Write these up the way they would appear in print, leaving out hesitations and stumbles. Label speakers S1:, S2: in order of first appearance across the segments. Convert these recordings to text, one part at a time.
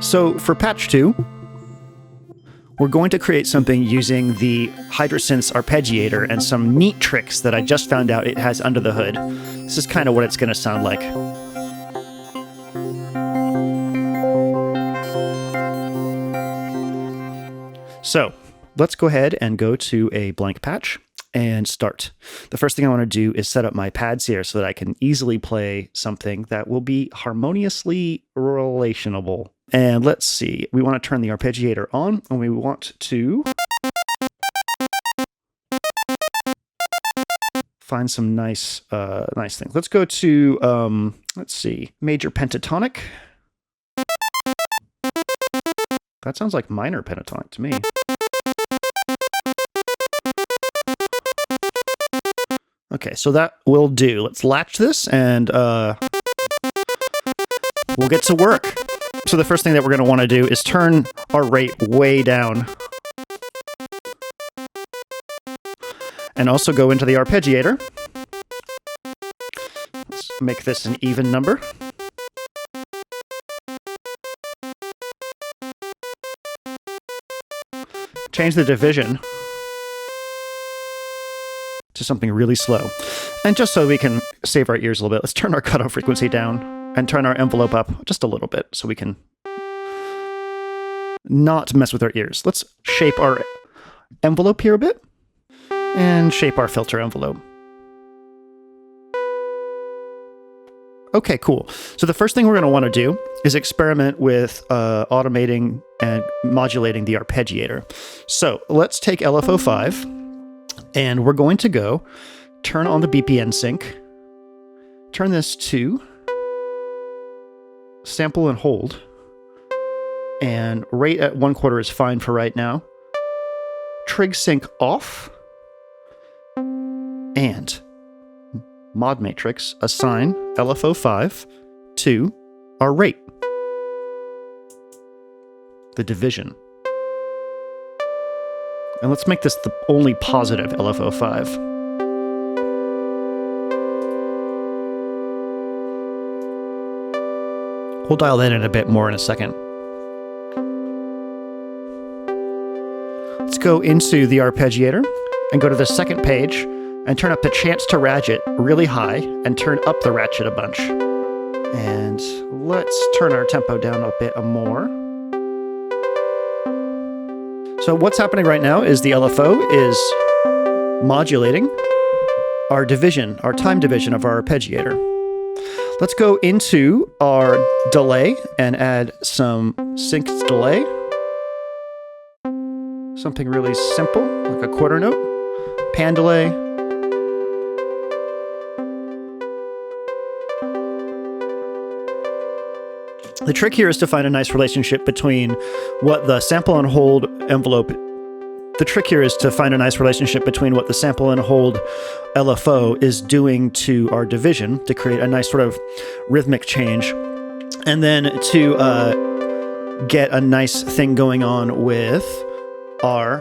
S1: So for patch 2, we're going to create something using the Hydrasynth's Arpeggiator and some neat tricks that I just found out it has under the hood. This is kind of what it's going to sound like. So let's go ahead and go to a blank patch and start. The first thing I want to do is set up my pads here so that I can easily play something that will be harmoniously relationable. And let's see, we want to turn the Arpeggiator on, and we want to find some nice things. Let's go to, let's see, major pentatonic. That sounds like minor pentatonic to me. Okay, so that will do. Let's latch this and we'll get to work. So the first thing that we're going to want to do is turn our rate way down. And also go into the Arpeggiator. Let's make this an even number. Change the division to something really slow. And just so we can save our ears a little bit, let's turn our cutoff frequency down and turn our envelope up just a little bit so we can not mess with our ears. Let's shape our envelope here a bit and shape our filter envelope. Okay, cool. So the first thing we're going to want to do is experiment with automating and modulating the Arpeggiator. So let's take LFO5 and we're going to go turn on the BPN sync, turn this to sample and hold, and rate at 1/4 is fine for right now. Trig sync off, and mod matrix assign LFO5 to our rate, the division. And let's make this the only positive LFO5. We'll dial that in a bit more in a second. Let's go into the Arpeggiator and go to the second page and turn up the chance to ratchet really high and turn up the ratchet a bunch. And let's turn our tempo down a bit more. So what's happening right now is the LFO is modulating our division, our time division of our Arpeggiator. Let's go into our delay and add some synced delay. Something really simple, like a quarter note. Pan delay. The trick here is to find a nice relationship between what the sample and hold envelope. The trick here is to find a nice relationship between what the sample and hold LFO is doing to our division to create a nice sort of rhythmic change, and then to get a nice thing going on with our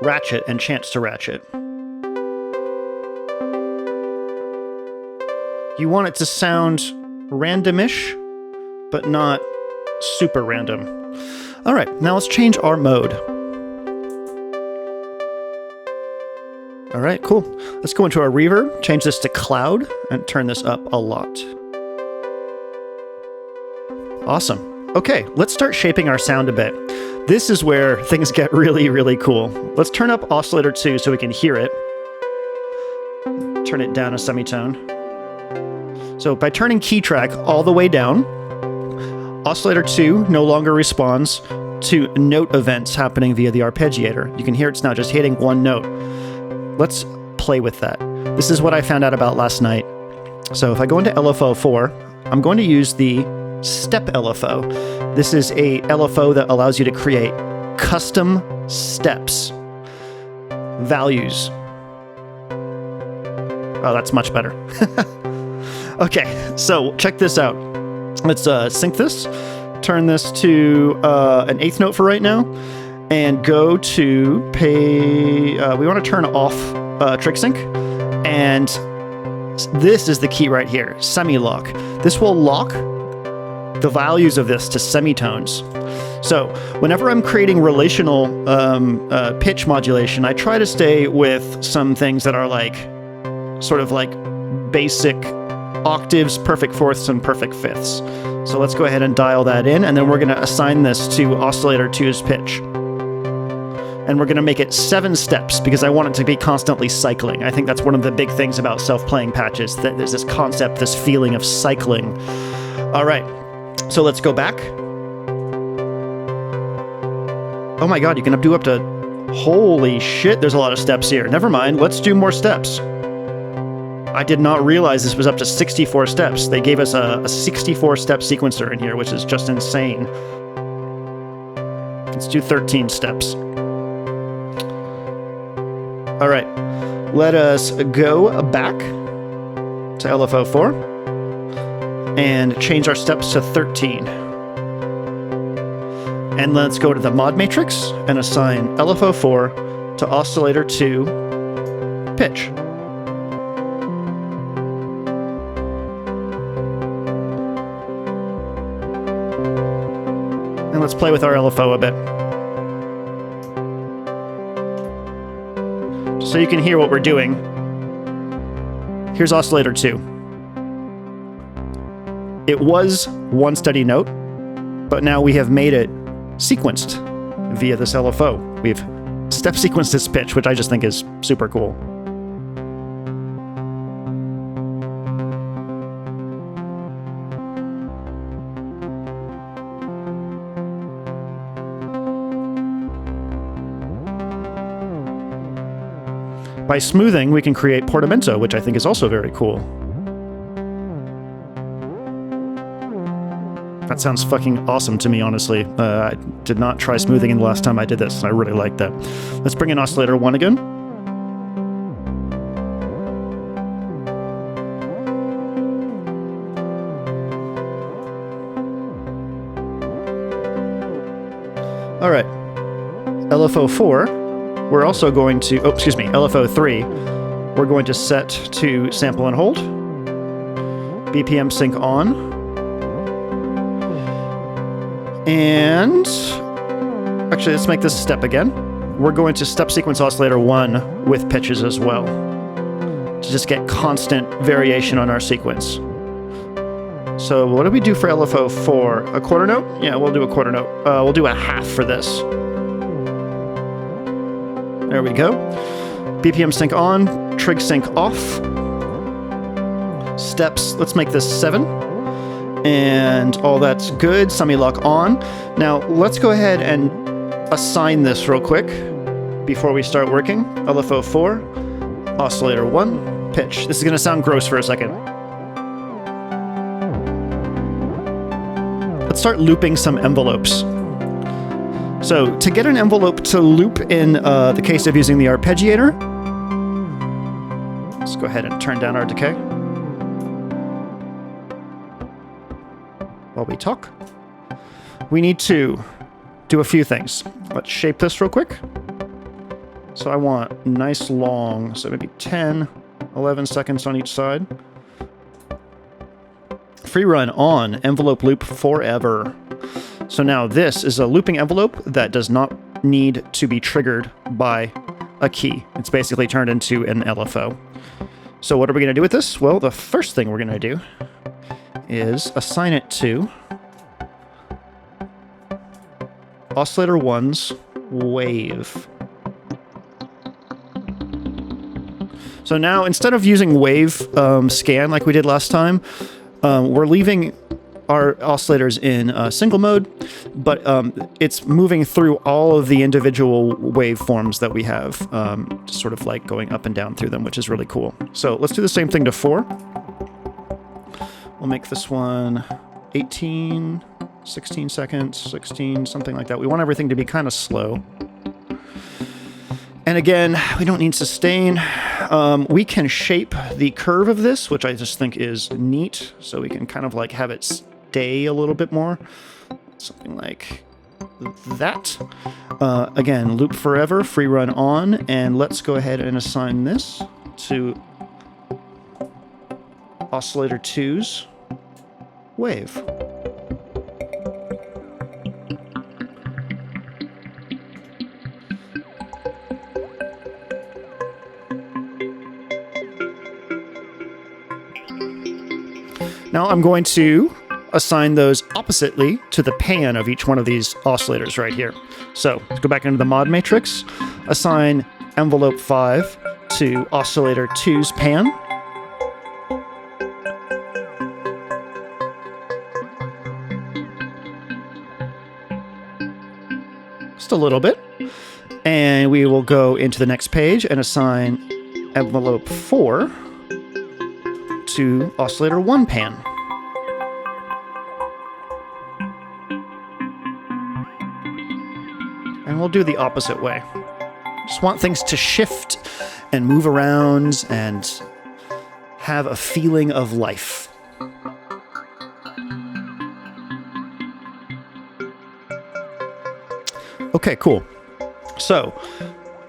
S1: ratchet and chance to ratchet. You want it to sound randomish, but not super random. All right, now let's change our mode. All right, cool. Let's go into our reverb, change this to cloud, and turn this up a lot. Awesome. Okay, let's start shaping our sound a bit. This is where things get really, really cool. Let's turn up Oscillator 2 so we can hear it. Turn it down a semitone. So by turning key track all the way down, Oscillator 2 no longer responds to note events happening via the Arpeggiator. You can hear it's now just hitting one note. Let's play with that. This is what I found out about last night. So if I go into LFO4, I'm going to use the step LFO. This is a LFO that allows you to create custom steps, values. Oh, that's much better. Okay, so check this out. Let's sync this, turn this to an eighth note for right now, and go to we want to turn off trig sync, and this is the key right here, semi-lock. This will lock the values of this to semitones. So whenever I'm creating relational pitch modulation, I try to stay with some things that are like sort of like basic octaves, perfect fourths, and perfect fifths. So let's go ahead and dial that in, and then we're going to assign this to Oscillator 2's pitch. And we're going to make it 7 steps because I want it to be constantly cycling. I think that's one of the big things about self-playing patches, that there's this concept, this feeling of cycling. All right, so let's go back. Oh my god, you can do up to... Holy shit, there's a lot of steps here. Never mind, let's do more steps. I did not realize this was up to 64 steps. They gave us a 64-step sequencer in here, which is just insane. Let's do 13 steps. All right, let us go back to LFO4 and change our steps to 13. And let's go to the mod matrix and assign LFO4 to Oscillator 2 pitch. And let's play with our LFO a bit, so you can hear what we're doing. Here's Oscillator 2. It was one steady note, but now we have made it sequenced via this LFO. We've step sequenced this pitch, which I just think is super cool. By smoothing, we can create portamento, which I think is also very cool. That sounds fucking awesome to me, honestly. I did not try smoothing in the last time I did this, and I really like that. Let's bring in Oscillator 1 again. All right. LFO4. We're also going to, LFO3, we're going to set to sample and hold, BPM sync on, and actually let's make this step again. We're going to step sequence Oscillator 1 with pitches as well, to just get constant variation on our sequence. So what do we do for LFO4? A quarter note? Yeah, we'll do a quarter note. We'll do a half for this. There we go. BPM sync on, trig sync off. Steps, let's make this 7. And all that's good, semi-lock on. Now, let's go ahead and assign this real quick before we start working. LFO4, Oscillator 1, pitch. This is going to sound gross for a second. Let's start looping some envelopes. So to get an envelope to loop in the case of using the Arpeggiator, let's go ahead and turn down our decay while we talk. We need to do a few things. Let's shape this real quick. So I want nice long, so maybe 10, 11 seconds on each side. Free run on, envelope loop forever. So now this is a looping envelope that does not need to be triggered by a key. It's basically turned into an LFO. So what are we going to do with this? Well, the first thing we're going to do is assign it to Oscillator 1's wave. So now, instead of using wave scan like we did last time, we're leaving our oscillators in single mode, but it's moving through all of the individual waveforms that we have, just sort of like going up and down through them, which is really cool. So let's do the same thing to 4. We'll make this one 18, 16 seconds, 16, something like that. We want everything to be kind of slow. And again, we don't need sustain. We can shape the curve of this, which I just think is neat. So we can kind of like have it stay a little bit more. Something like that. Again, loop forever, free run on. And let's go ahead and assign this to Oscillator 2's wave. Now I'm going to assign those oppositely to the pan of each one of these oscillators right here. So let's go back into the mod matrix, assign envelope 5 to oscillator 2's pan. Just a little bit. And we will go into the next page and assign envelope 4 to oscillator 1 pan. And we'll do the opposite way. Just want things to shift and move around and have a feeling of life. Okay, cool. So,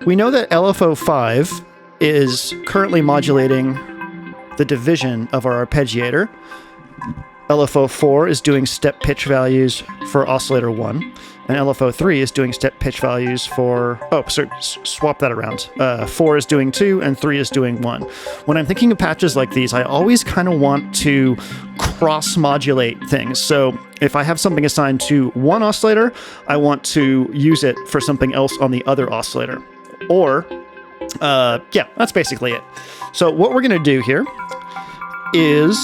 S1: we know that LFO5 is currently modulating the division of our arpeggiator. LFO4 is doing step pitch values for oscillator 1, and LFO3 is doing step pitch values for... Oh, sorry, swap that around. 4 is doing 2, and 3 is doing 1. When I'm thinking of patches like these, I always kind of want to cross-modulate things. So if I have something assigned to one oscillator, I want to use it for something else on the other oscillator. Or, yeah, that's basically it. So what we're going to do here is...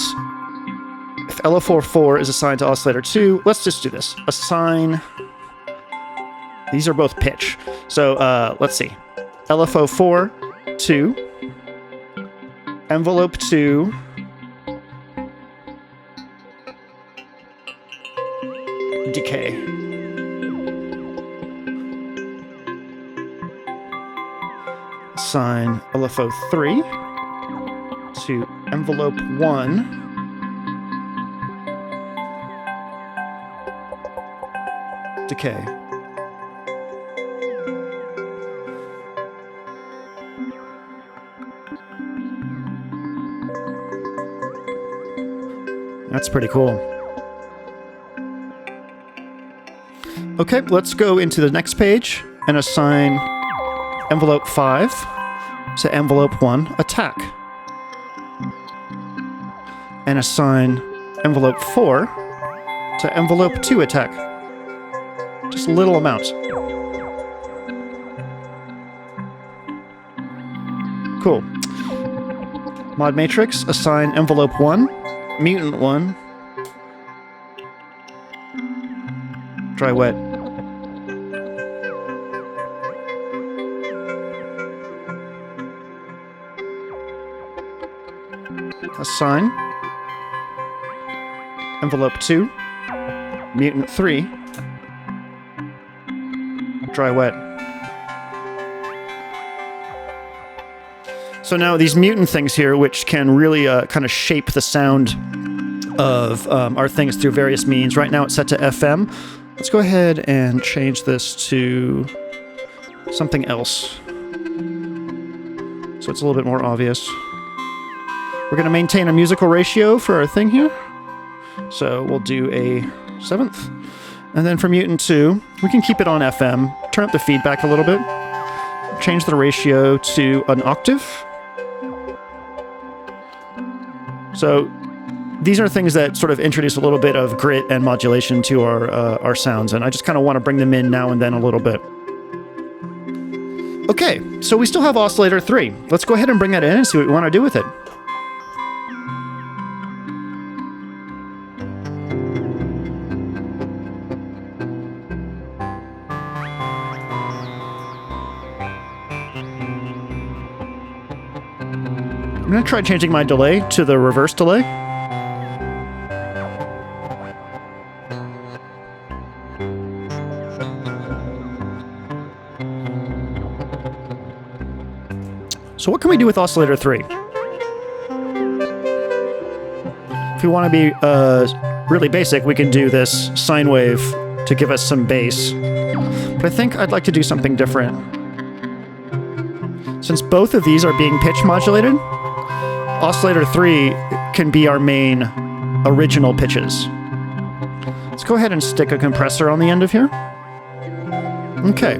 S1: if LFO4 is assigned to oscillator 2, let's just do this. Assign... These are both pitch. So let's see. LFO4 to envelope 2 decay. Assign LFO3 to envelope 1 decay. That's pretty cool. Okay, let's go into the next page and assign envelope 5 to envelope 1 attack. And assign envelope 4 to envelope 2 attack. Just a little amount. Cool. Mod matrix, assign envelope 1, mutant 1, dry wet. Assign envelope 2, mutant 3, dry wet. So now these mutant things here, which can really kind of shape the sound of our things through various means. Right now it's set to FM. Let's go ahead and change this to something else, so it's a little bit more obvious. We're going to maintain a musical ratio for our thing here. So we'll do a 7th. And then for mutant 2, we can keep it on FM, turn up the feedback a little bit, change the ratio to an octave. So these are things that sort of introduce a little bit of grit and modulation to our sounds, and I just kind of want to bring them in now and then a little bit. Okay, so we still have oscillator 3. Let's go ahead and bring that in and see what we want to do with it. I'm going to try changing my delay to the reverse delay. So what can we do with oscillator 3? If we want to be really basic, we can do this sine wave to give us some bass. But I think I'd like to do something different. Since both of these are being pitch modulated, oscillator 3 can be our main original pitches. Let's go ahead and stick a compressor on the end of here. Okay.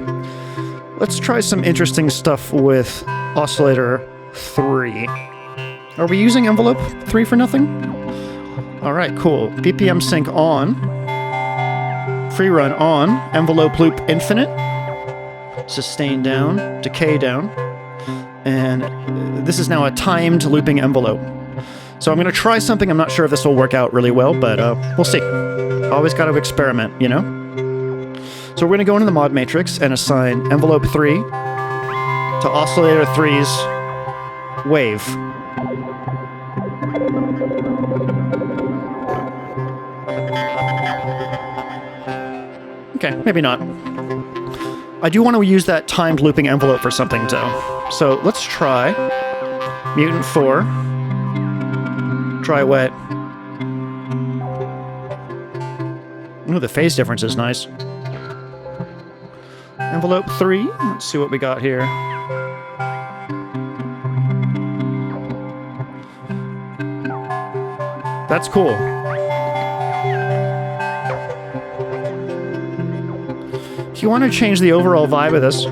S1: Let's try some interesting stuff with oscillator 3. Are we using envelope 3 for nothing? All right, cool. BPM sync on. Free run on. Envelope loop infinite. Sustain down. Decay down. And this is now a timed looping envelope. So I'm going to try something. I'm not sure if this will work out really well, but we'll see. Always got to experiment, you know? So we're going to go into the mod matrix and assign envelope 3 to Oscillator 3's wave. Okay, maybe not. I do want to use that timed looping envelope for something, though. So let's try Mutant 4, Dry Wet. Ooh, the phase difference is nice. Envelope 3, let's see what we got here. That's cool. If you want to change the overall vibe of this,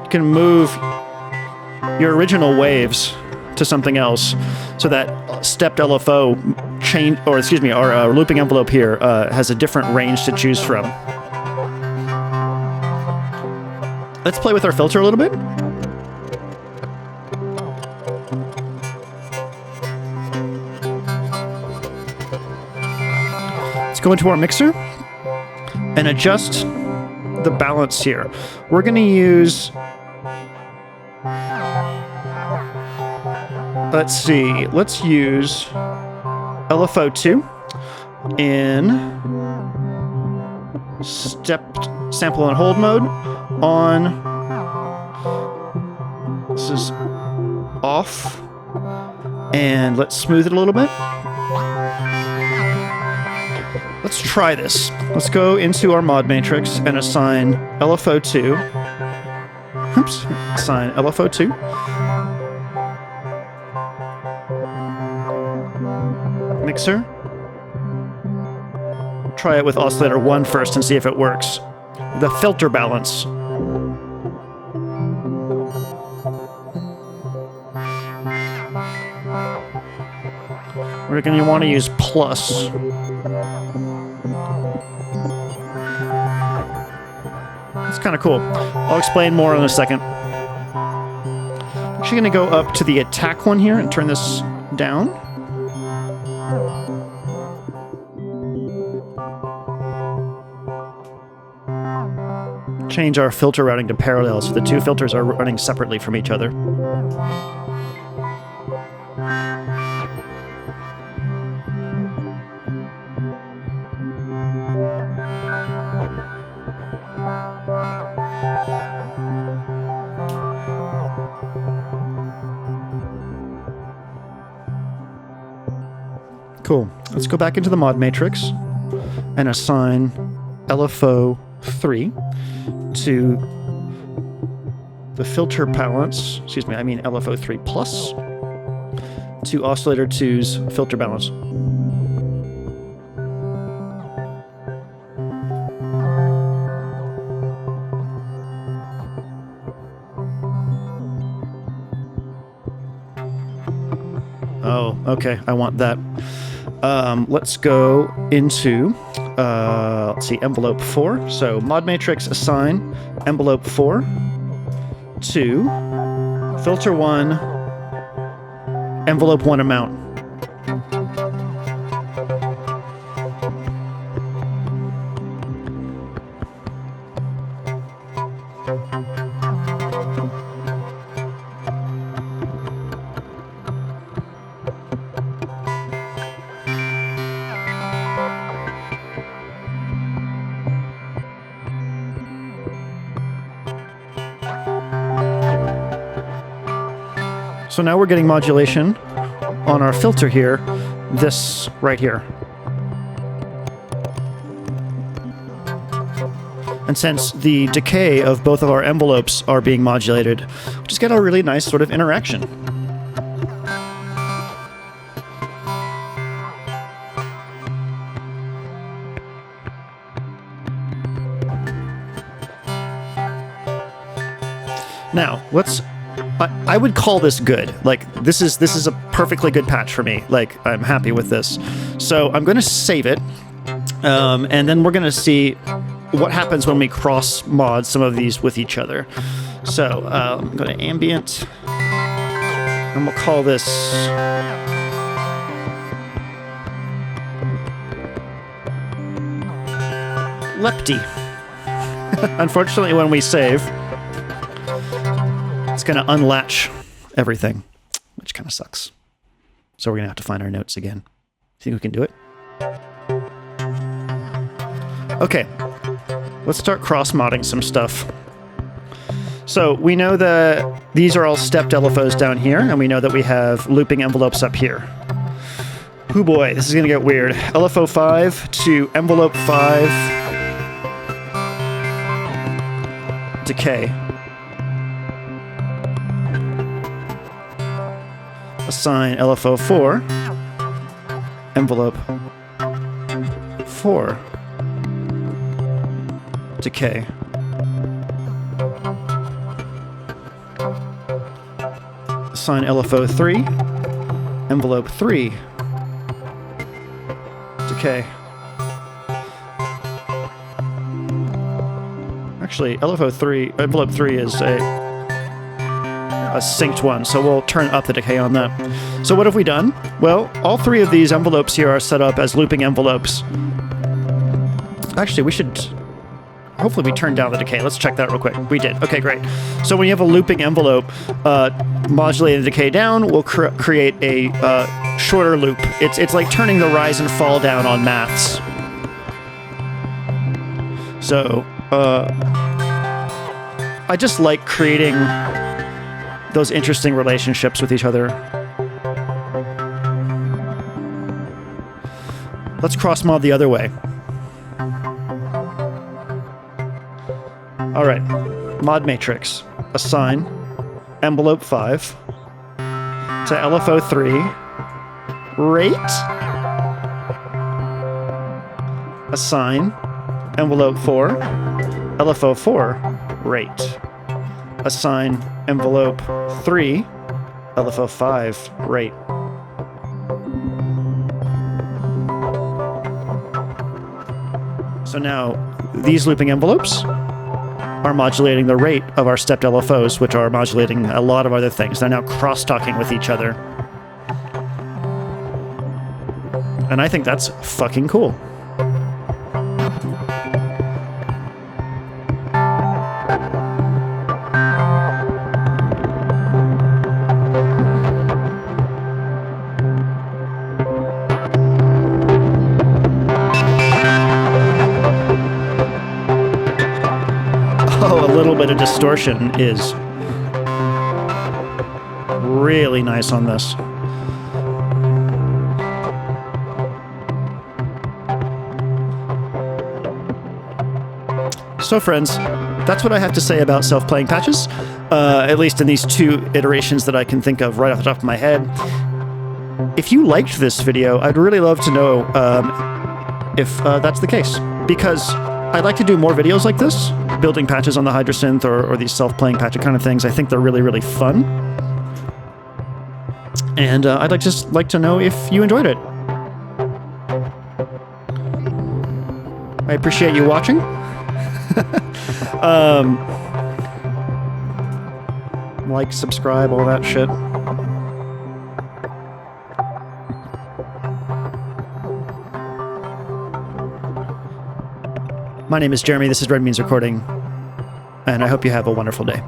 S1: you can move your original waves to something else, so that stepped LFO change, or excuse me, our looping envelope here has a different range to choose from. Let's play with our filter a little bit. Let's go into our mixer and adjust the balance here. We're going to use, let's use LFO2 in stepped sample and hold mode on. This is off, and let's smooth it a little bit. Let's try this. Let's go into our mod matrix and assign LFO2. Oops, assign LFO2. Mixer. Try it with Oscillator 1 first and see if it works. The filter balance. We're going to want to use plus. It's kind of cool. I'll explain more in a second. I'm actually going to go up to the attack one here and turn this down. Change our filter routing to parallel so the two filters are running separately from each other. Cool. Let's go back into the mod matrix and assign LFO 3 to the filter balance, excuse me, I mean LFO 3 plus to Oscillator 2's filter balance. Oh, okay, I want that. Let's go into, let's see, envelope 4. So mod matrix assign envelope 4 to filter 1, envelope 1 amount. So now we're getting modulation on our filter here, this right here. And since the decay of both of our envelopes are being modulated, we just get a really nice sort of interaction. Now, let's I would call this good. Like, this is a perfectly good patch for me. Like, I'm happy with this. So I'm going to save it, and then we're going to see what happens when we cross-mod some of these with each other. So I'm going to ambient, and we'll call this Lepty. Unfortunately, when we save, it's going to unlatch everything, which kind of sucks. So we're going to have to find our notes again. Think we can do it? Okay, let's start cross-modding some stuff. So we know that these are all stepped LFOs down here, and we know that we have looping envelopes up here. Oh boy, this is going to get weird. LFO 5 to envelope 5, decay. Assign LFO 4, envelope 4, decay. Assign LFO 3, envelope 3, decay. Actually, LFO 3, envelope 3 is a synced one, so we'll turn up the decay on that. So what have we done? Well, all three of these envelopes here are set up as looping envelopes. Actually, we should... Hopefully we turned down the decay. Let's check that real quick. We did. Okay, great. So when you have a looping envelope, modulating the decay down will create a shorter loop. It's like turning the rise and fall down on maths. So, I just like creating those interesting relationships with each other. Let's cross-mod the other way. All right, mod matrix, assign envelope 5 to LFO 3, rate, assign envelope 4, LFO 4, rate, assign envelope 3, LFO 5, rate. So now these looping envelopes are modulating the rate of our stepped LFOs, which are modulating a lot of other things. They're now cross-talking with each other. And I think that's fucking cool. Bit of distortion is really nice on this. So friends, that's what I have to say about self-playing patches, at least in these two iterations that I can think of right off the top of my head. If you liked this video, I'd really love to know if that's the case, because I'd like to do more videos like this, building patches on the Hydrasynth or these self-playing patch kind of things. I think they're really, really fun. And I'd just like to know if you enjoyed it. I appreciate you watching. Like, subscribe, all that shit. My name is Jeremy, this is Red Means Recording, and I hope you have a wonderful day.